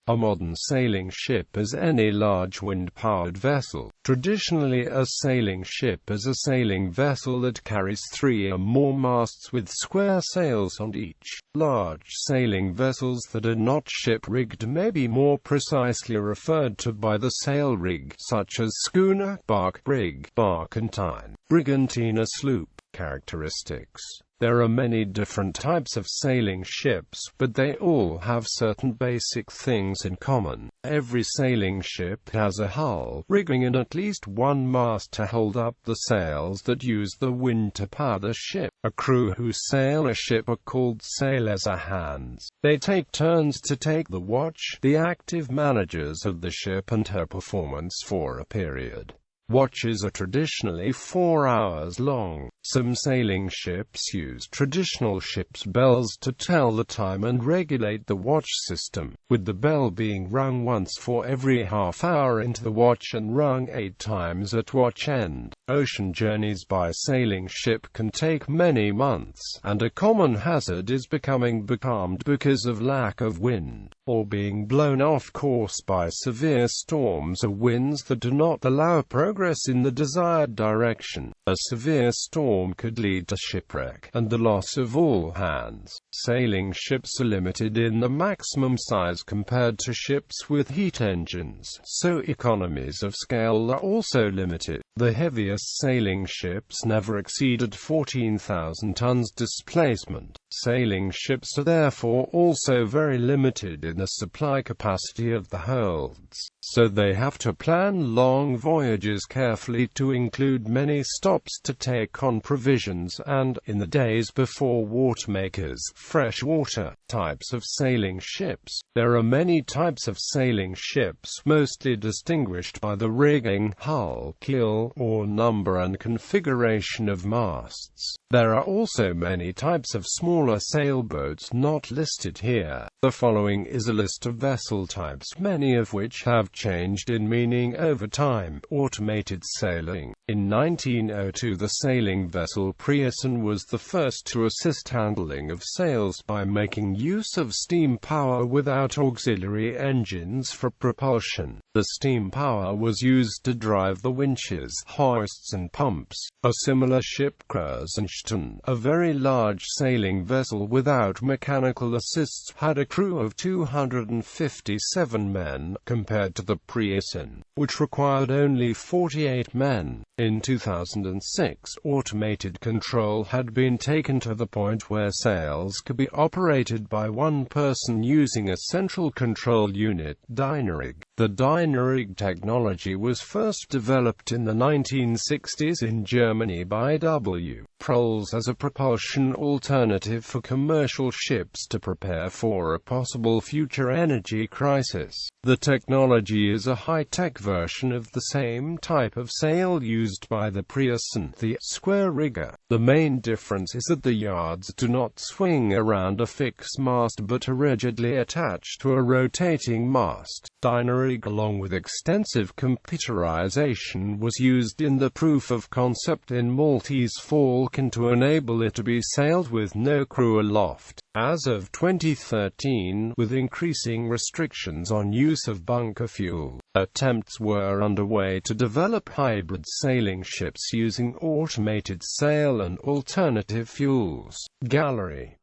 A modern sailing ship is any large wind-powered vessel. Traditionally, a sailing ship is a sailing vessel that carries 3 or more masts with square sails on each. Large sailing vessels that are not ship-rigged may be more precisely referred to by the sail rig, such as schooner, barque, brig, barkentine, brigantine or sloop. Characteristics. There are many different types of sailing ships, but they all have certain basic things in common. Every sailing ship has a hull, rigging and at least one mast to hold up the sails that use the wind to power the ship. A crew who sail a ship are called sailors or hands. They take turns to take the watch, the active managers of the ship and her performance for a period. Watches are traditionally 4 hours long. Some sailing ships use traditional ship's bells to tell the time and regulate the watch system, with the bell being rung once for every half hour into the watch and rung 8 times at watch end. Ocean journeys by sailing ship can take many months, and a common hazard is becoming becalmed because of lack of wind, or being blown off course by severe storms or winds that do not allow progress in the desired direction. A severe storm could lead to shipwreck and the loss of all hands. Sailing ships are limited in the maximum size compared to ships with heat engines, so economies of scale are also limited. The heaviest sailing ships never exceeded 14,000 tons displacement. Sailing ships are therefore also very limited in the supply capacity of the holds, so they have to plan long voyages carefully to include many stops to take on provisions and, in the days before water makers, fresh water. Types of sailing ships. There are many types of sailing ships, mostly distinguished by the rigging, hull, keel, or number and configuration of masts. There are also many types of smaller sailboats not listed here. The following is a list of vessel types, many of which have changed in meaning over time. Automated sailing. In 1902, the sailing vessel Preussen was the first to assist handling of sails by making use of steam power without auxiliary engines for propulsion. The steam power was used to drive the winches, hoists and pumps. A similar ship, Kreuzenstein, a very large sailing vessel without mechanical assists, had a crew of 257 men, compared to the Preussen, which required only 48 men. In 2006, automated control had been taken to the point where sails could be operated by one person using a central control unit, dynarig. The dynarig technology was first developed in the 1960s in Germany by W. Proles as a propulsion alternative for commercial ships to prepare for a possible future energy crisis. The technology is a high-tech version of the same type of sail used by the Preussen, the square rigger. The main difference is that the yards do not swing around a fixed mast but are rigidly attached to a rotating mast. Dynarig, along with extensive computerization, was used in the proof of concept in Maltese Falcon to enable it to be sailed with no crew aloft. As of 2013, with increasing restrictions on use of bunker fuel, attempts were underway to develop hybrid sailing ships using automated sail and alternative fuels. Gallery.